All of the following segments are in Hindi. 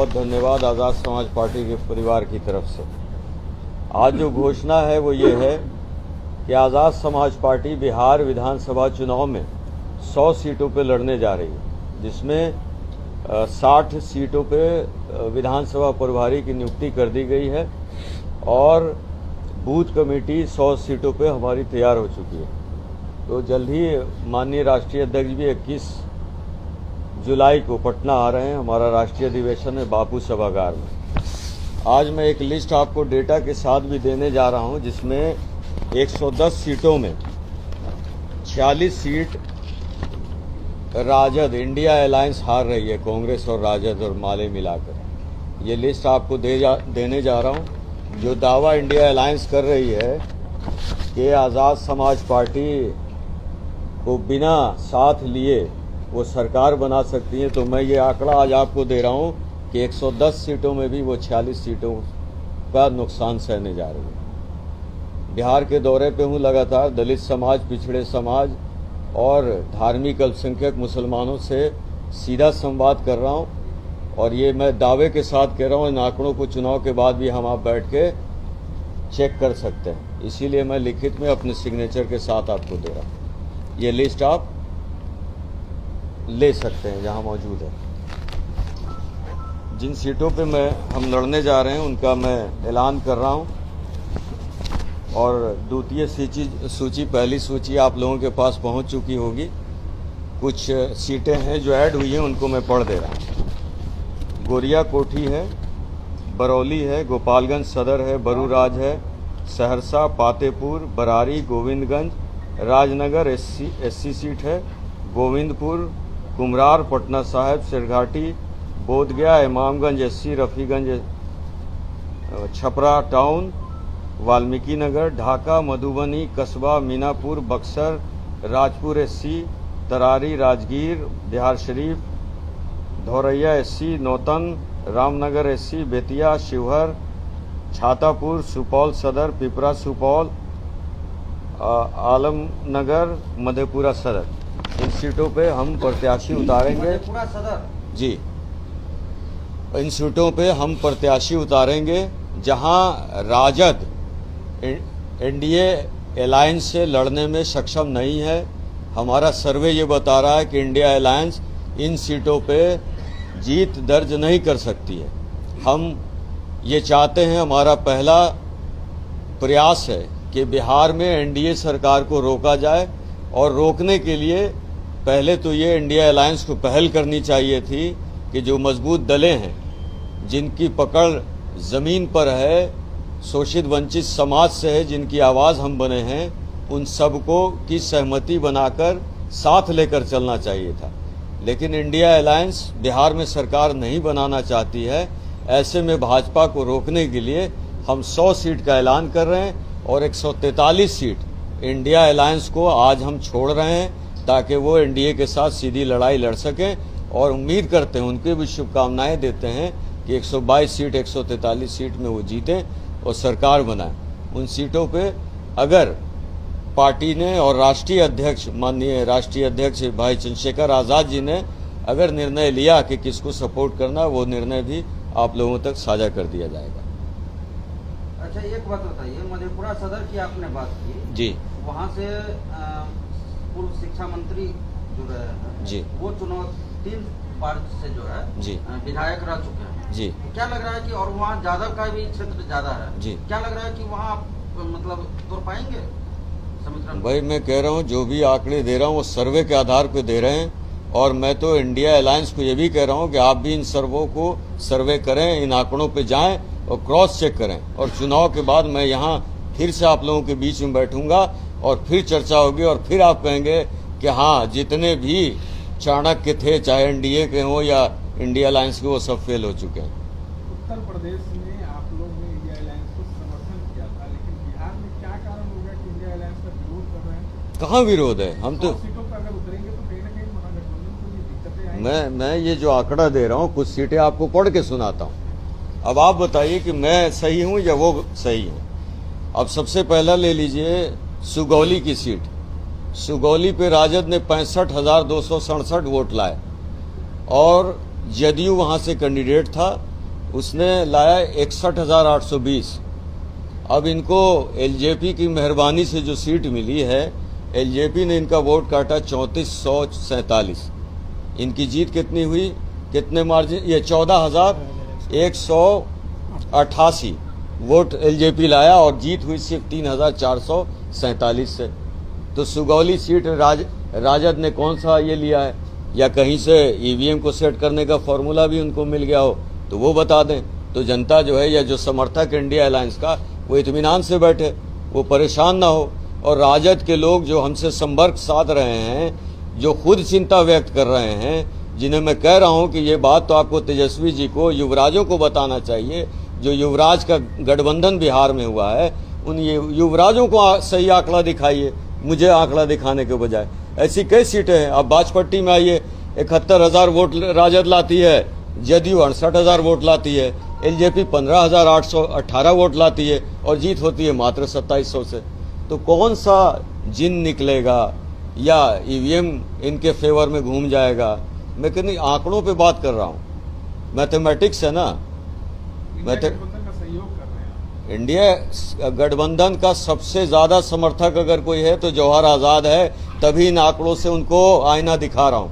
बहुत धन्यवाद आज़ाद समाज पार्टी के परिवार की तरफ से। आज जो घोषणा है वो ये है कि आज़ाद समाज पार्टी बिहार विधानसभा चुनाव में 100 सीटों पे लड़ने जा रही है, जिसमें 60 सीटों पे विधानसभा प्रभारी की नियुक्ति कर दी गई है और बूथ कमेटी 100 सीटों पे हमारी तैयार हो चुकी है। तो जल्द ही माननीय राष्ट्रीय अध्यक्ष भी 21 जुलाई को पटना आ रहे हैं। हमारा राष्ट्रीय अधिवेशन है बापू सभागार में। आज मैं एक लिस्ट आपको डेटा के साथ भी देने जा रहा हूं, जिसमें 110 सीटों में 46 सीट राजद इंडिया अलायंस हार रही है, कांग्रेस और राजद और माले मिलाकर। ये लिस्ट आपको देने जा रहा हूं। जो दावा इंडिया अलायंस कर रही है कि आज़ाद समाज पार्टी को बिना साथ लिए वो सरकार बना सकती है, तो मैं ये आंकड़ा आज आपको दे रहा हूं कि 110 सीटों में भी वो 46 सीटों का नुकसान सहने जा रही है। बिहार के दौरे पे हूं, लगातार दलित समाज, पिछड़े समाज और धार्मिक अल्पसंख्यक मुसलमानों से सीधा संवाद कर रहा हूं और ये मैं दावे के साथ कह रहा हूं। इन आंकड़ों को चुनाव के बाद भी हम आप बैठ के चेक कर सकते हैं, इसीलिए मैं लिखित में अपने सिग्नेचर के साथ आपको दे रहा हूं। ये लिस्ट आप ले सकते हैं, जहां मौजूद है। जिन सीटों पे हम लड़ने जा रहे हैं उनका मैं ऐलान कर रहा हूं और द्वितीय सूची पहली सूची आप लोगों के पास पहुंच चुकी होगी। कुछ सीटें हैं जो ऐड हुई हैं, उनको मैं पढ़ दे रहा हूं। गोरिया कोठी है, बरौली है, गोपालगंज सदर है, बरूराज है, सहरसा, पातेपुर, बरारी, गोविंदगंज, राजनगर एससी सीट है, गोविंदपुर, कुमरार, पटना साहिब, सिरघाटी, बोधगया, इमामगंज एससी, रफीगंज, छपरा टाउन, वाल्मीकि नगर, ढाका, मधुबनी, कस्बा, Minapur, Buxar, Rajpur SC, Tarari, Rajgir, Bihar Sharif, Dhauraiya SC, Nautan, Ramnagar SC, Bettiah, Sheohar, Chhatapur, Supaul सदर, पिपरा सुपौल, आलमनगर, मधेपुरा सदर। इन सीटों पे हम प्रत्याशी उतारेंगे जी। इन सीटों पे हम प्रत्याशी उतारेंगे जहां राजद एनडीए अलायंस से लड़ने में सक्षम नहीं है। हमारा सर्वे ये बता रहा है कि इंडिया अलायंस इन सीटों पे जीत दर्ज नहीं कर सकती है। हम ये चाहते हैं, हमारा पहला प्रयास है कि बिहार में एनडीए सरकार को रोका जाए और रोकने के लिए पहले तो ये इंडिया अलायंस को पहल करनी चाहिए थी कि जो मजबूत दलें हैं, जिनकी पकड़ जमीन पर है, शोषित वंचित समाज से है, जिनकी आवाज़ हम बने हैं, उन सबको की सहमति बनाकर साथ लेकर चलना चाहिए था। लेकिन इंडिया अलायंस बिहार में सरकार नहीं बनाना चाहती है। ऐसे में भाजपा को रोकने के लिए हम 100 सीट का ऐलान कर रहे हैं और 143 सीट इंडिया अलायंस को आज हम छोड़ रहे हैं ताकि वो एनडीए के साथ सीधी लड़ाई लड़ सकें। और उम्मीद करते हैं, उनके भी शुभकामनाएं देते हैं कि 122 सीट 143 सीट में वो जीतें और सरकार बनाएं। उन सीटों पे अगर पार्टी ने और राष्ट्रीय अध्यक्ष, माननीय राष्ट्रीय अध्यक्ष भाई चंद्रशेखर आज़ाद जी ने अगर निर्णय लिया कि किसको सपोर्ट करना, वो निर्णय भी आप लोगों तक साझा कर दिया जाएगा। अच्छा, एक बात बताइए, मधेपुरा सदर की आपने बात की जी, वहाँ से पूर्व शिक्षा मंत्री जो रहे हैं जी, वो चुनाव 3 बार से जो है जी विधायक रह चुके हैं जी। तो क्या लग रहा है कि, और वहाँ यादव का भी क्षेत्र ज्यादा है जी, क्या लग रहा है कि वहाँ आप मतलब तोड़ पाएंगे समीकरण? भाई मैं कह रहा हूँ, जो भी आंकड़े दे रहा हूँ वो सर्वे के आधार पे दे रहे हैं और मैं तो इंडिया अलायंस को ये भी कह रहा हूँ कि आप भी इन सर्वों को सर्वे करें, इन आंकड़ों पे जाएं और क्रॉस चेक करें। और चुनाव के बाद मैं यहाँ फिर से आप लोगों के बीच में बैठूंगा और फिर चर्चा होगी और फिर आप कहेंगे कि हाँ, जितने भी चाणक्य थे, चाहे एनडीए के हों या इंडिया अलायंस के, वो सब फेल हो चुके हैं। उत्तर प्रदेश में आप लोग ने इंडिया अलायंस को समर्थन किया था, लेकिन बिहार में क्या कारण होगा कि इंडिया अलायंस का विरोध कर रहे हैं? कहाँ विरोध है? हम तो सीटों पर अगर उतरेंगे तो कहीं ना कहीं महागठबंधन को ये दिक्कतें आएंगी। मैं ये जो आंकड़ा दे रहा हूँ, कुछ सीटें आपको पढ़ के सुनाता हूँ। अब आप बताइए कि मैं सही हूँ या वो सही है। अब सबसे पहला ले लीजिए सुगौली की सीट। सुगौली पे राजद ने 65,267 वोट लाए और जदयू वहाँ से कैंडिडेट था, उसने लाया 61,820। अब इनको एलजेपी की मेहरबानी से जो सीट मिली है, एलजेपी ने इनका वोट काटा 3447। इनकी जीत कितनी हुई, कितने मार्जिन, ये 14,188 वोट एलजेपी लाया और जीत हुई सिर्फ 3,447 से। तो सुगौली सीट राजद ने कौन सा ये लिया है, या कहीं से ईवीएम को सेट करने का फॉर्मूला भी उनको मिल गया हो तो वो बता दें। तो जनता जो है, या जो समर्थक इंडिया अलायंस का, वो इत्मीनान से बैठे, वो परेशान ना हो। और राजद के लोग जो हमसे संपर्क साध रहे हैं, जो खुद चिंता व्यक्त कर रहे हैं, जिन्हें मैं कह रहा हूं कि ये बात तो आपको तेजस्वी जी को, युवराजों को बताना चाहिए, जो युवराज का गठबंधन बिहार में हुआ है, उन युवराजों को सही आंकड़ा दिखाइए, मुझे आंकड़ा दिखाने के बजाय। ऐसी कई सीटें हैं। अब बाजपट्टी में आइए, 71,000 वोट राजद लाती है, जदयू 68,000 वोट लाती है, एलजेपी 15,818 वोट लाती है और जीत होती है मात्र 2700 से। तो कौन सा जिन निकलेगा, या ईवीएम इनके फेवर में घूम जाएगा? मैं कितनी आंकड़ों पे बात कर रहा हूँ, मैथमेटिक्स है ना। गठबंधन का सहयोग कर रहे हैं। इंडिया गठबंधन का सबसे ज्यादा समर्थक अगर कोई है तो जवाहर आजाद है। तभी इन आंकड़ों से उनको आईना दिखा रहा हूँ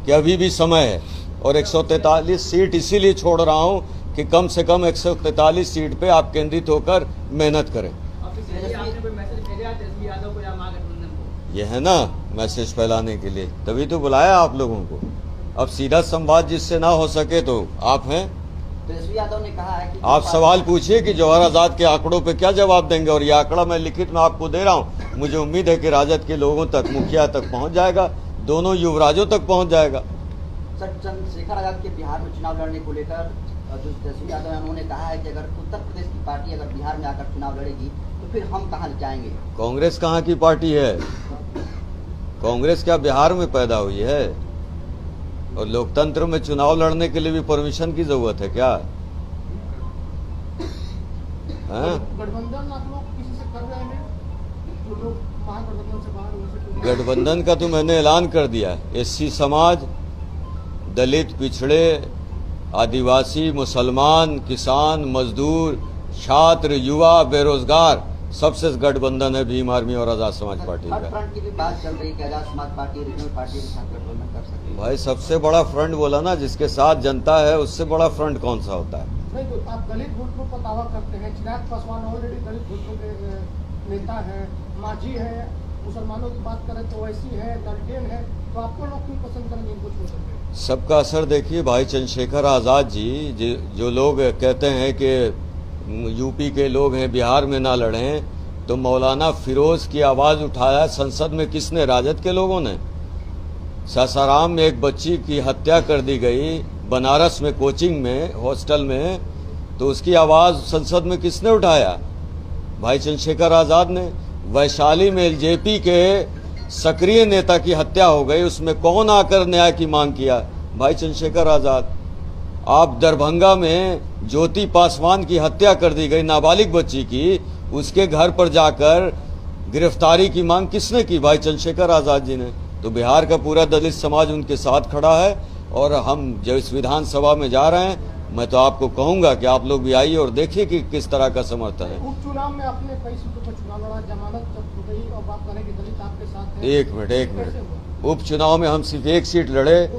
कि अभी भी समय है। और 143 सीट इसीलिए छोड़ रहा हूँ कि कम से कम 143 सीट पे आप केंद्रित होकर मेहनत करें। ये है ना मैसेज फैलाने के लिए, तभी तो बुलाया आप लोगों को। अब सीधा संवाद जिससे ना हो सके तो आप हैं। तेजस्वी यादव ने कहा है कि आप सवाल पूछिए कि जवाहर आजाद के आंकड़ों पे क्या जवाब देंगे। और ये आंकड़ा मैं लिखित में आपको दे रहा हूँ। मुझे उम्मीद है कि राजद के लोगों तक, मुखिया तक पहुंच जाएगा, दोनों युवराजों तक पहुंच जाएगा। सर, चंद्रशेखर आजाद के बिहार में चुनाव लड़ने को लेकर जो तेजस्वी यादव है, उन्होंने कहा है कि अगर उत्तर प्रदेश की पार्टी अगर बिहार में आकर चुनाव लड़ेगी तो फिर हम कहाँ जाएंगे। कांग्रेस कहाँ की पार्टी है? कांग्रेस क्या बिहार में पैदा हुई है? और लोकतंत्र में चुनाव लड़ने के लिए भी परमिशन की जरूरत है क्या? गठबंधन आप लोग किसी से कर रहे हैं? जो लोग महागठबंधन से बाहर हो सके। गठबंधन का तो मैंने ऐलान कर दिया। एससी समाज, दलित, पिछड़े, आदिवासी, मुसलमान, किसान, मजदूर, छात्र, युवा, बेरोजगार, सबसे गठबंधन है भीम आर्मी और आजाद समाज पार्टी का। फ्रंट की भी बात चल रही है कि Azad Samaj party regional party के साथ गठबंधन कर सकती है। भाई सबसे बड़ा फ्रंट बोला ना, जिसके साथ जनता है, उससे बड़ा फ्रंट कौन सा होता है? नहीं, तो आप दलित वोट पर दावा करते हैं। चिराग पासवान ऑलरेडी दलित वोटों के नेता है, मांझी है, मुसलमानों की बात करें तो वैसी है, दलटेन है, तो आपको लोग क्यों पसंद करेंगे इनको छोड़ करके? सबका असर देखिए। भाई चंद्रशेखर आजाद जी, जो लोग कहते हैं कि यूपी के लोग हैं, बिहार में ना लड़ें, तो मौलाना फिरोज की आवाज उठाया संसद में किसने? राजद के लोगों ने। सासाराम में एक बच्ची की हत्या कर दी गई, बनारस में कोचिंग में, हॉस्टल में, तो उसकी आवाज संसद में किसने उठाया? भाई चंद्रशेखर आजाद ने। वैशाली में एलजेपी के सक्रिय नेता की हत्या हो गई, उसमें कौन आकर न्याय की मांग किया? भाई चंद्रशेखर आजाद। आप दरभंगा में ज्योति पासवान की हत्या कर दी गई, नाबालिग बच्ची की, उसके घर पर जाकर गिरफ्तारी की मांग किसने की? भाई चंद्रशेखर आजाद जी ने। तो बिहार का पूरा दलित समाज उनके साथ खड़ा है। और हम जब इस विधानसभा में जा रहे हैं, मैं तो आपको कहूंगा कि आप लोग भी आइए और देखिए कि किस तरह का समर्थन है। उपचुनाव में आपने कई सीटों पर चुनाव लड़ा, जमानत जब हो गई और बात करें कि दलित आपके साथ है। एक मिनट। उपचुनाव में हम सिर्फ एक सीट लड़े,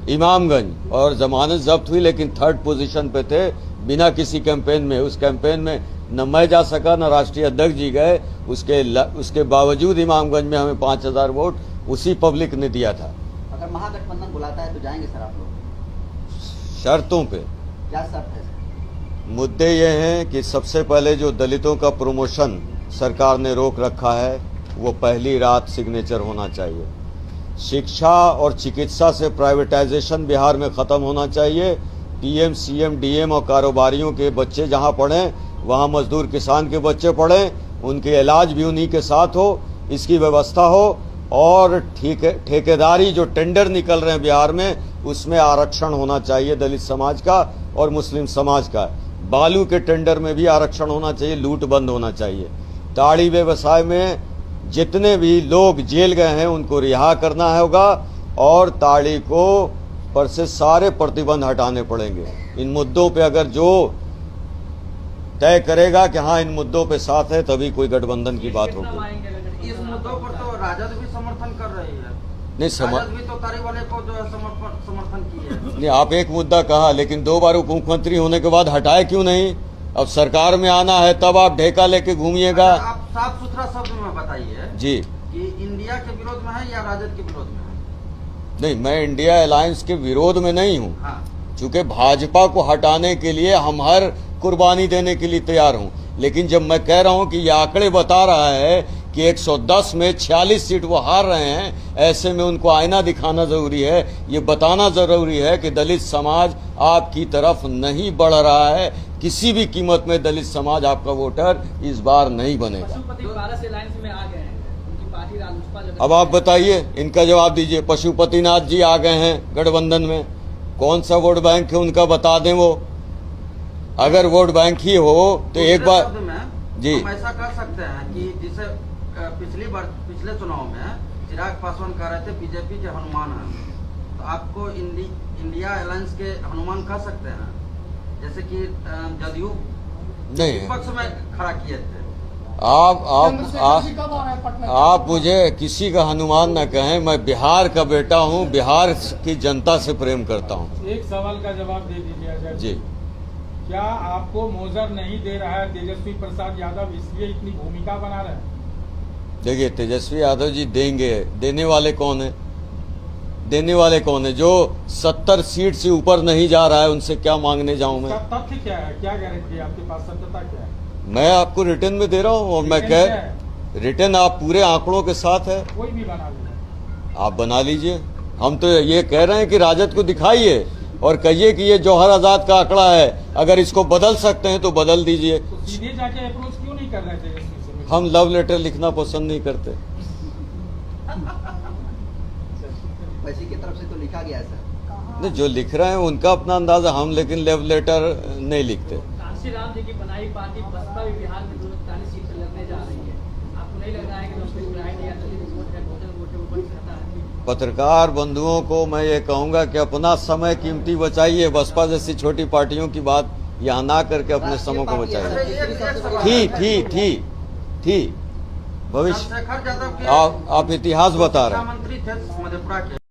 इमामगंज, और जमानत जब्त हुई, लेकिन 3rd पोजीशन पे थे, बिना किसी कैंपेन में। उस कैंपेन में न मैं जा सका, न राष्ट्रीय अध्यक्ष जी गए। उसके बावजूद इमामगंज में हमें 5,000 वोट उसी पब्लिक ने दिया था। अगर महागठबंधन बुलाता है तो जाएंगे सर आप लोग? शर्तों पे। क्या शर्त है सर? मुद्दे ये हैं कि सबसे पहले जो दलितों का प्रमोशन सरकार ने रोक रखा है, वो पहली रात सिग्नेचर होना चाहिए। शिक्षा और चिकित्सा से प्राइवेटाइजेशन बिहार में खत्म होना चाहिए। पीएम, सीएम, डीएम और कारोबारियों के बच्चे जहां पढ़ें, वहां मजदूर किसान के बच्चे पढ़ें, उनके इलाज भी उन्हीं के साथ हो, इसकी व्यवस्था हो। और ठेकेदारी जो टेंडर निकल रहे हैं बिहार में, उसमें आरक्षण होना चाहिए दलित समाज का और मुस्लिम समाज का। बालू के टेंडर में भी आरक्षण होना चाहिए, लूट बंद होना चाहिए। ताड़ी व्यवसाय में जितने भी लोग जेल गए हैं उनको रिहा करना होगा और ताड़ी को पर से सारे प्रतिबंध हटाने पड़ेंगे। इन मुद्दों पे अगर जो तय करेगा कि हाँ इन मुद्दों पे साथ है, तभी कोई गठबंधन की बात होगी। इस मुद्दों पर तो राजद भी समर्थन कर रही है। नहीं राजद भी तो तारीवाले को जो है समर्थन की है। नहीं, आप एक मुद्दा कहा, लेकिन 2 बार उप मुख्यमंत्री होने के बाद हटाए क्यों नहीं? अब सरकार में आना है तब आप ढेका लेके घूमिएगा। आप साफ सुथरा शब्द में बताइए जी, कि इंडिया के विरोध में है या राजद के विरोध में है? नहीं, मैं इंडिया अलायंस के विरोध में नहीं हूँ। हाँ, चूंकि भाजपा को हटाने के लिए हम हर कुर्बानी देने के लिए तैयार हूं, लेकिन जब मैं कह रहा हूं कि ये आंकड़े बता रहा है कि 110 में 46 सीट वो हार रहे हैं, ऐसे में उनको आईना दिखाना जरूरी है। ये बताना जरूरी है कि दलित समाज आपकी तरफ नहीं बढ़ रहा है। किसी भी कीमत में दलित समाज आपका वोटर इस बार नहीं बनेगा। पशुपति भारत अलायंस में आ गए हैं, उनकी पार्टी रालोसपा जो अब आप बताइए, इनका जवाब दीजिए। पशुपतिनाथ जी आ गए हैं गठबंधन में, कौन सा वोट बैंक है उनका बता दें। वो अगर वोट बैंक ही हो तो एक बार शब्द में जी हम ऐसा कर सकते हैं कि जिसे पिछले चुनाव में चिराग पासवान कह रहे थे बीजेपी के हनुमान हैं, तो आपको इंडिया अलायंस के हनुमान कह सकते हैं, जैसे कि जदयू नहीं। विपक्ष में खड़ा किए थे। चंद्रशेखर जी कब आ रहे हैं पटना? आप मुझे किसी का हनुमान न कहें। मैं बिहार का बेटा हूं, बिहार की जनता से प्रेम करता हूं। एक सवाल का जवाब दे दीजिए अजय जी, क्या आपको मोजर नहीं दे रहा है तेजस्वी प्रसाद यादव, इसलिए इतनी भूमिका बना रहे हैं? देखिए, तेजस्वी यादव जी देंगे। देने वाले कौन है? देने वाले कौन है? जो 70 सीट से ऊपर नहीं जा रहा है, उनसे क्या मांगने जाऊं मैं? इसका तथ्य क्या है, क्या गारंटी है आपके पास, सत्यता क्या है? मैं आपको रिटर्न में दे रहा हूं, और मैं कह रिटर्न आप पूरे आंकड़ों के साथ है, कोई भी बना लीजिए। आप बना लीजिए। हम तो ये कह रहे हैं कि राजद को दिखाइए और कहिए कि ये जौहर आजाद का आंकड़ा है, अगर इसको बदल सकते हैं तो बदल दीजिए। तो सीधे जाके अप्रोच क्यों नहीं कर रहे थे तेजस्वी से? हम लव लेटर लिखना पसंद नहीं करते। वैसी की तरफ से तो लिखा गया है सर। नहीं, जो लिख रहे हैं उनका अपना अंदाजा, हम लेकिन लव लेटर नहीं लिखते। कांशी राम जी की बनाई पार्टी बसपा भी बिहार में 241 सीट पर लड़ने जा रही है। आपको नहीं लग रहा है कि उसमें ग्राइंड या दलित वोट है, भोजन वोट है, वो बन सकता है? पत्रकार बंधुओं को मैं ये कहूंगा कि अपना समय कीमती बचाइए। बसपा जैसी छोटी पार्टियों की बात यहाँ ना करके अपने समय को बचाइए। थी भविष्य चंद्रशेखर यादव के आप इतिहास बता रहे हैं। मंत्री थे मधेपुरा के।